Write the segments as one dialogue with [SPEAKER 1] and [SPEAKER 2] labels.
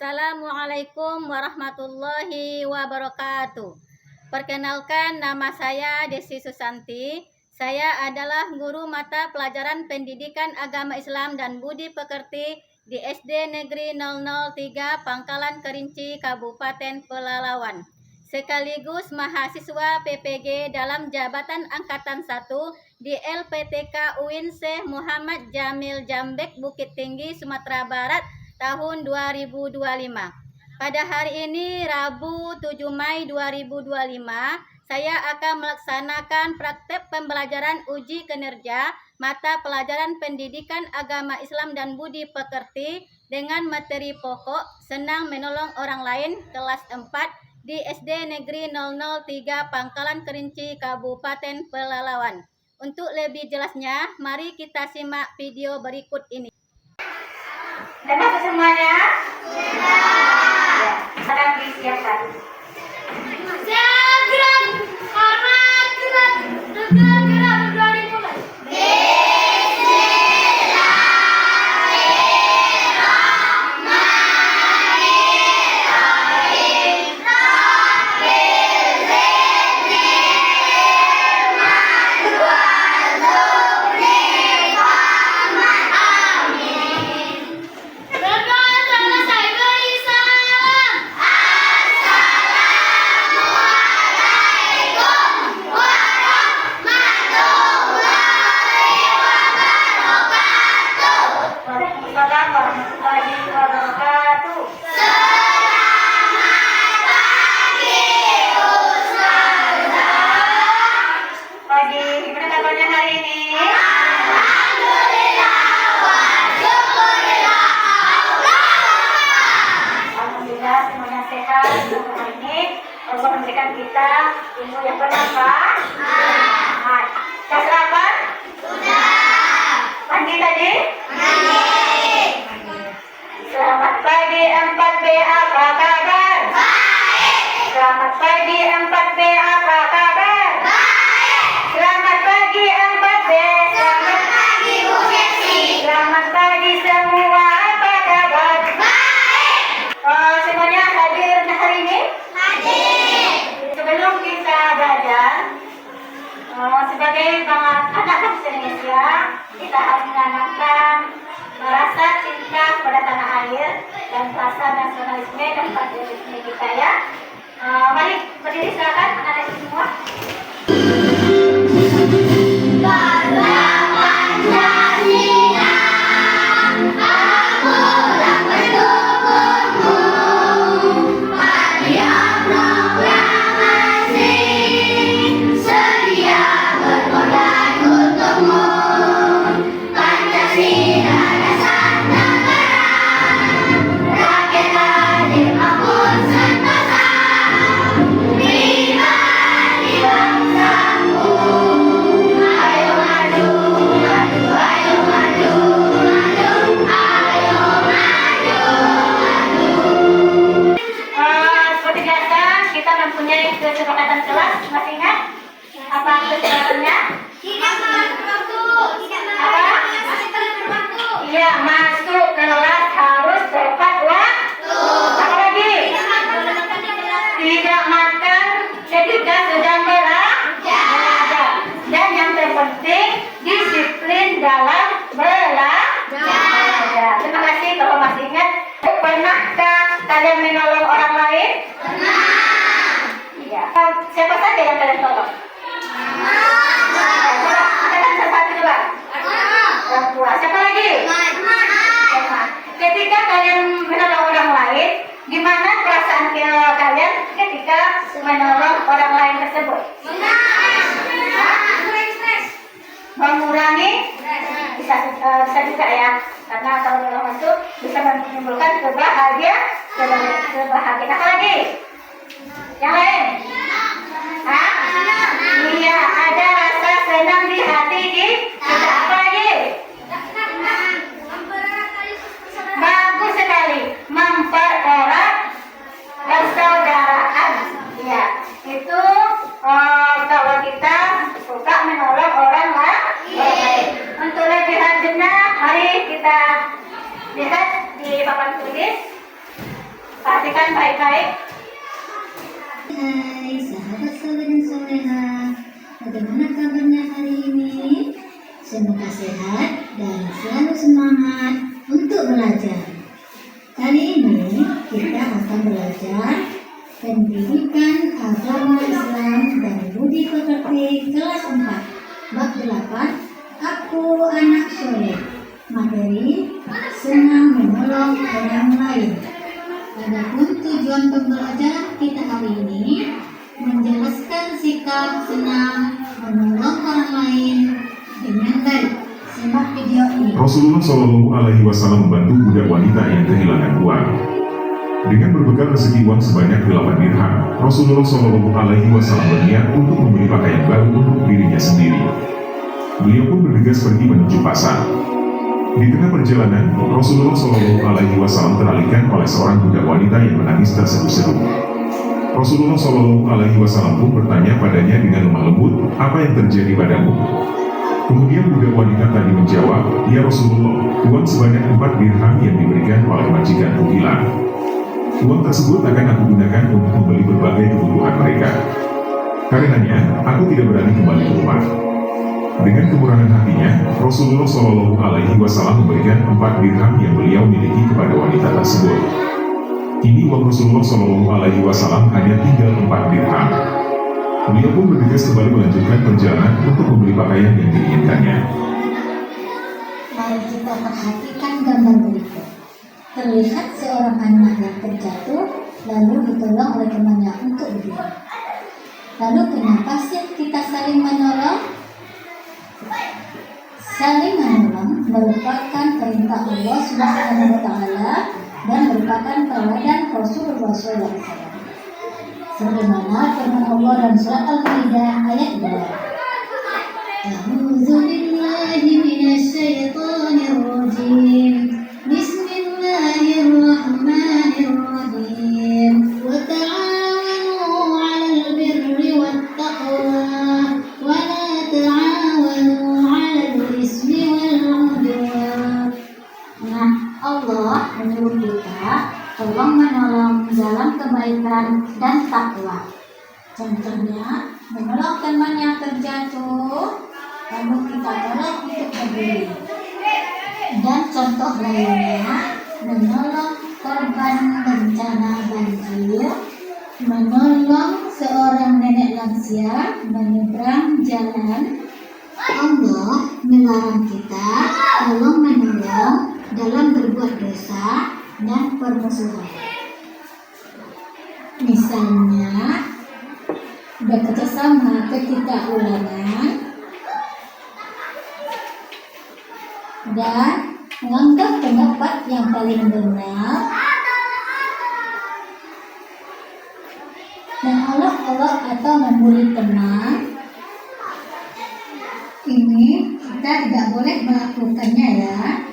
[SPEAKER 1] Assalamualaikum warahmatullahi wabarakatuh. Perkenalkan, nama saya Desi Susanti. Saya adalah guru mata pelajaran Pendidikan Agama Islam dan Budi Pekerti di SD Negeri 003 Pangkalan Kerinci, Kabupaten Pelalawan. Sekaligus mahasiswa PPG dalam Jabatan Angkatan 1 di LPTK UIN Syekh Muhammad Jamil Jambek, Bukit Tinggi, Sumatera Barat tahun 2025. Pada hari ini Rabu 7 Mei 2025, saya akan melaksanakan praktek pembelajaran uji kinerja mata pelajaran Pendidikan Agama Islam dan Budi Pekerti dengan materi pokok Senang Menolong Orang Lain kelas 4 di SD Negeri 003 Pangkalan Kerinci, Kabupaten Pelalawan. Untuk lebih jelasnya, mari kita simak video berikut ini.
[SPEAKER 2] Sudah masuk semuanya? Sudah. Ya, sekarang disiapkan.
[SPEAKER 3] Gerak, arah gerak, gerak berani mulai.
[SPEAKER 2] Allah memberikan kita ilmu yang bermanfaat. Sudah sarapan?
[SPEAKER 3] Sudah.
[SPEAKER 2] Mandi tadi?
[SPEAKER 3] Mandi.
[SPEAKER 2] Selamat pagi 4B, apa kabar?
[SPEAKER 3] Baik.
[SPEAKER 2] Selamat pagi 4B, apa kabar?
[SPEAKER 3] Baik.
[SPEAKER 2] Selamat pagi 4B.
[SPEAKER 3] Selamat pagi Bu Desi.
[SPEAKER 2] Selamat pagi semua, apa kabar?
[SPEAKER 3] Baik.
[SPEAKER 2] Semuanya hadir hari ini?
[SPEAKER 3] Hadir.
[SPEAKER 2] Sebelum kita belajar, sebagai anak bangsa Indonesia, kita harus menanamkan rasa cinta kepada tanah air dan rasa nasionalisme dan patriotisme kita ya. Mari berdiri silakan anak-anak semua. Mempunyai kesepakatan kelas, masih ingat? Apa kesepakatannya?
[SPEAKER 3] Tidak waktu.
[SPEAKER 2] Iya, masuk kelas harus tepat waktu. Apa lagi? Tidak makan ketika sedang belajar. Dan yang terpenting disiplin dalam belajar. Terima kasih kalau masih ingat. Pernahkah kalian menolong orang lain? Iya. Siapa saja yang kalian tolong? Katakan satu coba. Orang tua. Siapa lagi? Mama. Ketika kalian menolong orang lain, gimana perasaan kalian ketika menolong orang lain tersebut? Mengurangi? Bisa juga ya. Karena kalau menolong itu bisa menimbulkan kebahagiaan. Apa lagi? Yang lain? Iya, ada rasa senang di hati kita. Apa lagi? Bagus sekali, mempererat persaudaraan. Ya, itu kalau kita suka menolong orang lain. Untuk lebih lanjutnya, mari kita lihat di papan tulis. sampaikan baik-baik.
[SPEAKER 4] Hai sahabat-sahabat dan soleha, bagaimana kabarnya hari ini? Semoga sehat dan selalu semangat untuk belajar. Kali ini kita akan belajar pendidikan agama Islam dan budi pekerti kelas 4 bab 8. Aku anak soleh. Materi senang menolong orang lain. Adapun tujuan pembelajaran kita hari ini menjelaskan sikap senang menolong orang lain dengan baik. Simak video ini.
[SPEAKER 5] Rasulullah Shallallahu Alaihi Wasallam membantu budak wanita yang kehilangan uang. Dengan berbekal rezeki uang sebanyak 8 dirham, Rasulullah Shallallahu Alaihi Wasallam berniat untuk membeli pakaian baru untuk dirinya sendiri. Beliau pun bergegas pergi menuju pasar. Di tengah perjalanan, Rasulullah Shallallahu Alaihi Wasallam teralihkan oleh seorang budak wanita yang menangis terseduh-seduh. Rasulullah Shallallahu Alaihi Wasallam pun bertanya padanya dengan lemah lembut, apa yang terjadi padamu? Kemudian budak wanita tadi menjawab, ya Rasulullah, uang sebanyak 4 dirham yang diberikan oleh majikanku hilang. Uang tersebut akan aku gunakan untuk membeli berbagai kebutuhan mereka. Karenanya, aku tidak berani kembali ke rumah. Dengan kemurahan hatinya, Rasulullah Shallallahu Alaihi Wasallam memberikan 4 dirham yang beliau miliki kepada wanita tersebut. Kini uang Rasulullah Shallallahu Alaihi Wasallam hanya tinggal 4 dirham. Beliau pun bergegas kembali melanjutkan perjalanan untuk membeli pakaian yang diinginkannya.
[SPEAKER 4] Mari kita perhatikan gambar berikut. Terlihat seorang anak yang terjatuh lalu ditolong oleh temannya untuk berdiri. Lalu kenapa sih kita saling menolong? Saling menolong merupakan perintah Allah Subhanahu wa Ta'ala dan merupakan teladan Rasulullah SAW. Sebagaimana firman Allah dalam surat Al-Maidah ayat 2. A'udzu billahi minasy syaithanir rajim. Bismillahirrahmanirrahim. Wa ta'awanu 'alal birri wat taqwa wa la ta'awanu 'alal ismi wal 'udwan. Nah, Allah menyuruh kita tolong menolong dalam kebaikan dan takwa. Contohnya, menolong teman yang terjatuh, lalu kita tolong untuk berdiri. Dan contoh lainnya, menolong korban bencana banjir, menolong seorang nenek lansia menyeberang jalan. Allah melarang kita tolong menolong dalam berbuat dosa dan permusuhan. Misalnya, bekerja sama ketika ulangan dan menganggap pendapat yang paling benar dan olok-olok atau membuli teman. Ini kita tidak boleh melakukannya ya.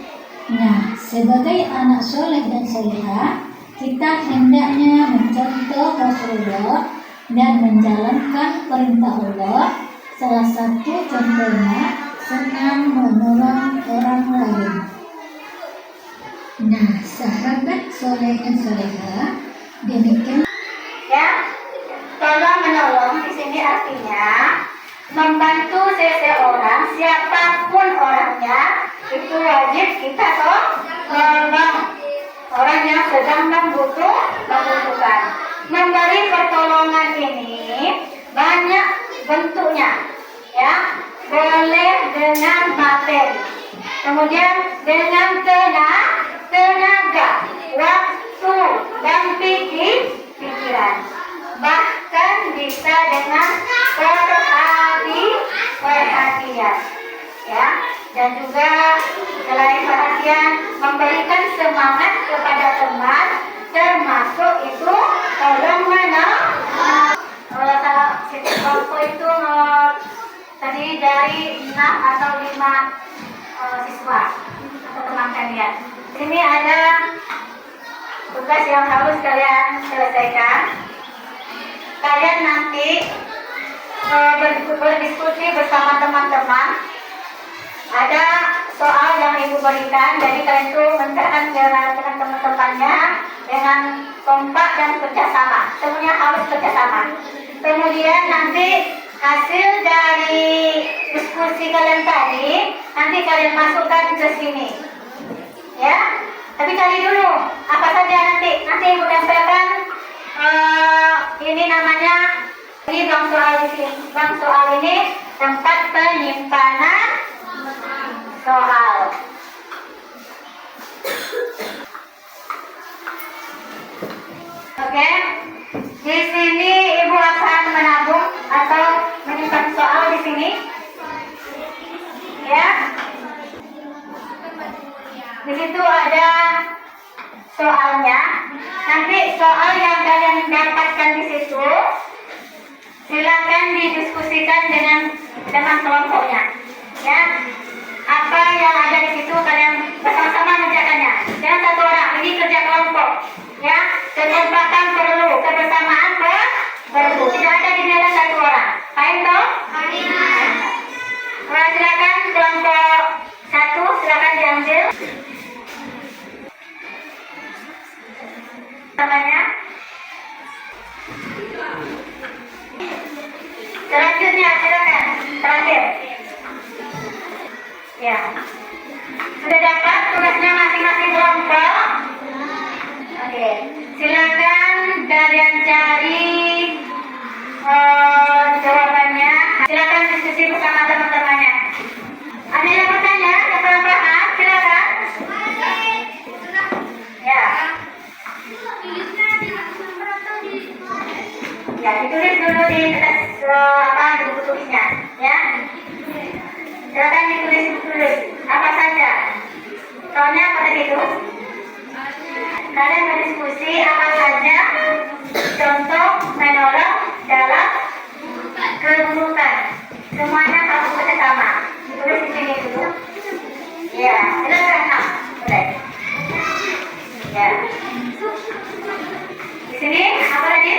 [SPEAKER 4] Nah, sebagai anak soleh dan soleha, kita hendaknya mencontoh Rasulullah dan menjalankan perintah Allah. Salah satu contohnya senang menolong orang lain. Nah, sahabat soleh dan soleha, demikian.
[SPEAKER 2] Ya, tolong menolong di sini artinya membantu seseorang, siapapun orangnya, itu wajib kita tolong orang yang sedang membutuhkan. Memberi pertolongan ini banyak bentuknya, ya. Boleh dengan materi, kemudian dengan tenaga, waktu, dan pikiran. Bahkan bisa dengan perhatian, ya. Dan juga selain perhatian, memberikan semangat kepada teman, termasuk itu tolong menolong. Kalau waktu itu tadi dari 6 atau 5 siswa atau teman kalian. Sini ada tugas yang harus kalian selesaikan. Kalian nanti berdiskusi bersama teman-teman. Ada soal yang ibu berikan, jadi kalian itu menceritakan dengan teman-temannya dengan kompak dan kerjasama. Semuanya harus kerjasama. Kemudian nanti hasil dari diskusi kalian tadi nanti kalian masukkan ke sini, ya. Tapi cari dulu apa saja nanti ibu tempelkan. Ini namanya di bank soal di sini. Bank soal ini tempat penyimpanan soal. Oke, di sini ibu akan menabung atau menyimpan soal di sini, ya. Di situ ada soalnya. Nanti soal yang kalian dapatkan di situ silakan didiskusikan dengan kelompoknya, ya. Apa yang ada di situ kalian bersama-sama mengerjakannya. Jangan satu orang, ini kerja kelompok, ya. Kekompakan perlu, kebersamaan perlu. Tidak ada dinilai satu orang. Paham toh? Silakan kelompok 1 silakan diambil. Namanya. Selanjutnya silakan terakhir. Ya. Sudah dapat tugasnya masing-masing kelompok? Oke. Silakan kalian cari jawabannya. Silakan diskusi bersama teman-temannya. Ada yang bertanya? Yang belum paham? Silakan. Ya. Ya, ditulis dulu di buku tulisnya, ya. Silakan ditulis apa saja. Soalnya pada itu kalian berdiskusi apa saja contoh menolong dalam keburukan. Semuanya harus bersama. Ditulis di sini dulu. Ya, silakan. Boleh. Ya. Di sini apa lagi?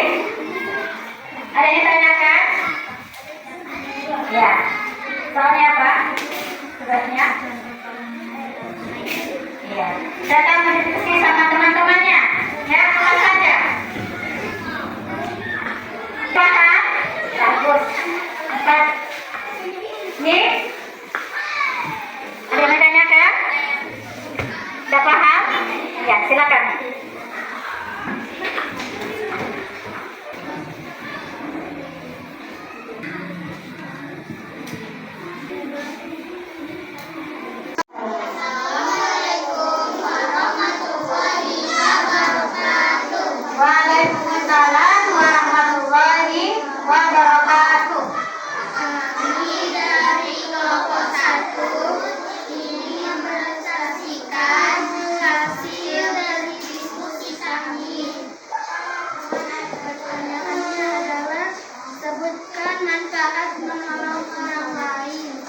[SPEAKER 2] Ada yang ditanyakan? Ya. Soalnya apa? Tugasnya? Ya. Datang berdiskusi sama teman-temannya. Ya, apa saja? Paham? Bagus. 4. Nih? Ada yang ditanyakan? Sudah paham? Ya, silakan. Waalaikumsalam warahmatullahi wabarakatuh.
[SPEAKER 3] Kami dari kelompok 1 ini mempresentasikan hasil dari diskusi kami. Pertanyaannya adalah sebutkan manfaat menolong orang lain.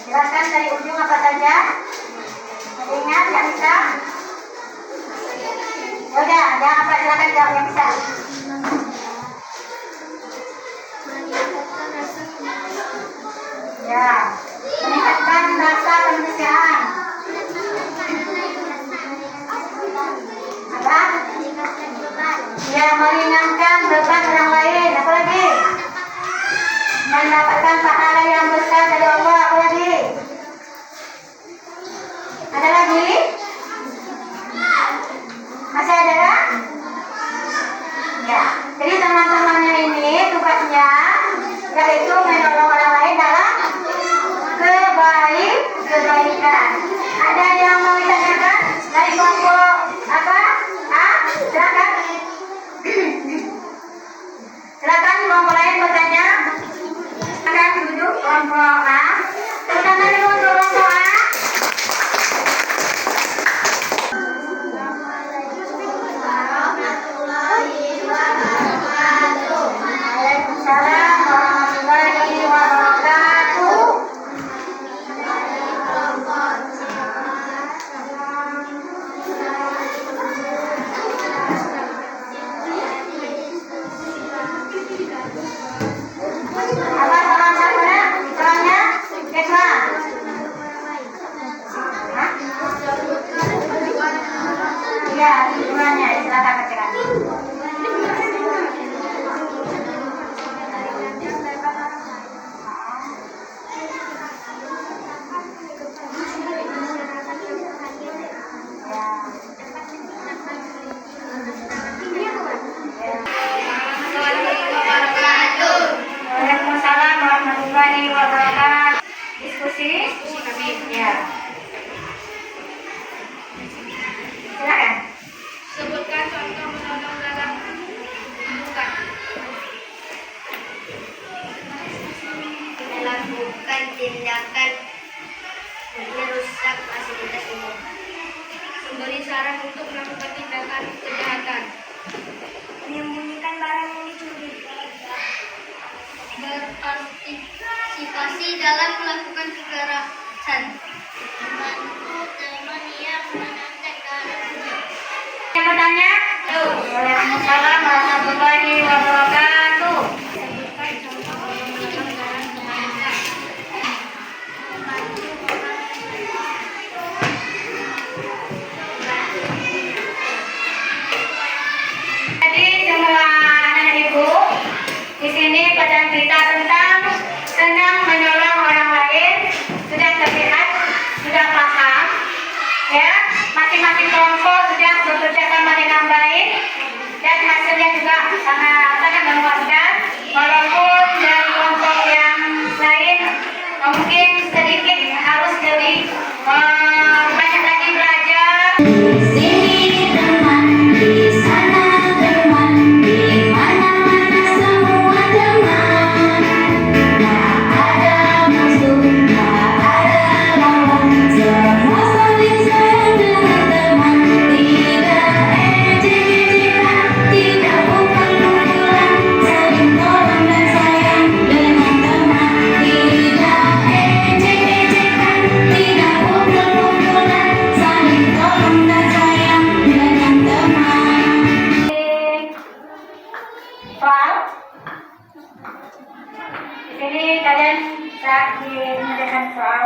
[SPEAKER 2] Silakan dari ujung apa saja. Ingat yang bisa. Udah, jangan apa silakan jawab yang bisa.
[SPEAKER 3] Meningkatkan rasa kemanusiaan.
[SPEAKER 2] Ya, meningkatkan rasa kemanusiaan. Apa?
[SPEAKER 3] Meningkatkan beban.
[SPEAKER 2] Ya, meringankan beban orang lain. Apa lagi? Mendapatkan pahala yang besar dari Allah. Apa lagi? Ada lagi? Masih ada kan? Ya, jadi teman-temannya ini tugasnya yaitu menolong orang lain dalam kebaikan. Ada yang mau ditanyakan dari kelompok apa? Silakan. Waalaikumsalam warahmatullahi wabarakatuh. Diskusi? Ya. Silakan.
[SPEAKER 3] Sebutkan contoh menolong dalam bukan. Melakukan tindakan merusak fasilitas umum. Memberi saran untuk melakukan tindakan kejahatan. Menyembunyikan barang yang dicuri. Berpartisipasi dalam melakukan kekerasan. Membantu teman yang menandakan.
[SPEAKER 2] Yang bertanya? Waalaikumsalam warahmatullahi wabarakatuh.
[SPEAKER 3] Sebutkan contoh menolong dalam kebaikan. Membantu orang
[SPEAKER 2] Jadi semua anak ibu di sini pada cerita tentang senang menolong orang lain, sudah terlihat, sudah paham, ya. Masing-masing kelompok sudah bekerja sama dengan baik dan hasilnya juga sangat memuaskan. Walaupun dari kelompok yang lain mungkin sedikit harus lebih banyak lagi belajar. Soal di sini kalian bisa mengerjakan soal.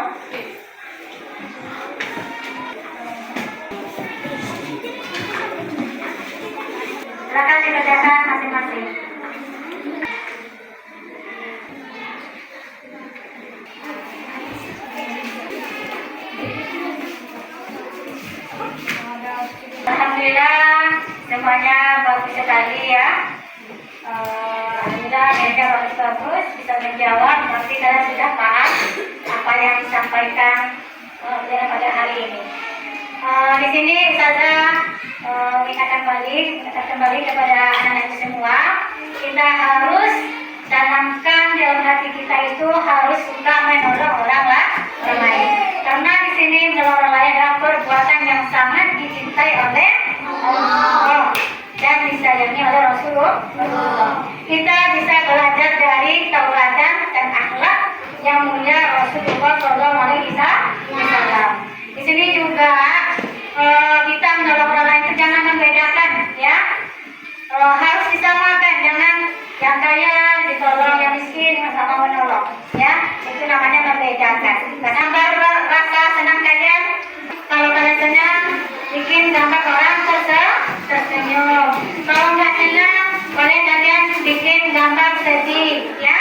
[SPEAKER 2] Silakan dikerjakan masing-masing. Alhamdulillah semuanya bagus sekali ya. Alhamdulillah mereka bagus-bagus bisa menjawab. Berarti kalian sudah paham apa yang disampaikan pada hari ini. Di sini Ustazah mengingatkan kembali kepada anak-anak semua, kita harus tanamkan dalam hati kita itu harus suka menolong orang lain. Karena di sini menolong orang lain adalah perbuatan yang sangat dicintai oleh Allah dan disayangi oleh Rasulullah. Kita bisa belajar dari tauladan dan akhlak yang mulia Rasulullah SAW. Di sini juga kita menolong orang lain itu jangan membedakan, ya. Harus disamakan, jangan yang kaya ditolong, yang miskin sama menolong, ya. Itu namanya membedakan. Gambar rasa senang kalian. Kalau kalian senang, bikin gambar orang tersenyum. Kalau nggak senang, boleh kalian bikin gambar sedih, ya.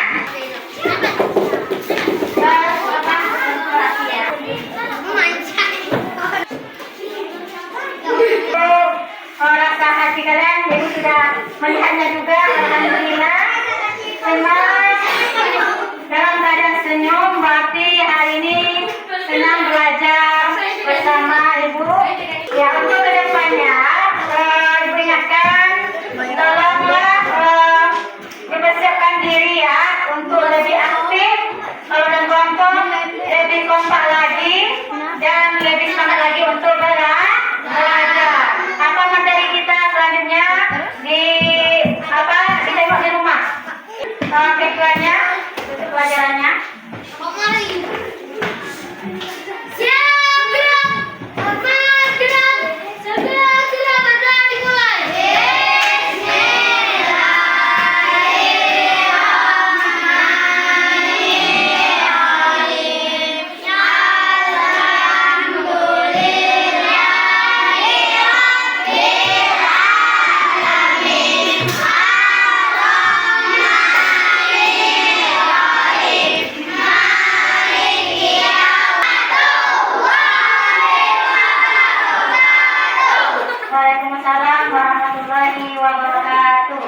[SPEAKER 2] Rasa hati kalian, jadi sudah melihatnya juga. Alhamdulillah senang dalam keadaan senyum, berarti hari ini senang belajar bersama ibu. Ya, untuk kedepannya ibu ingatkan, tolonglah dipersiapkan diri ya untuk lebih aktif dan kelompok lebih kompak lagi dan lebih semangat lagi untuk belajar. Apa materi kita selanjutnya ditengok di rumah. Waalaikumsalam warahmatullahi wabarakatuh.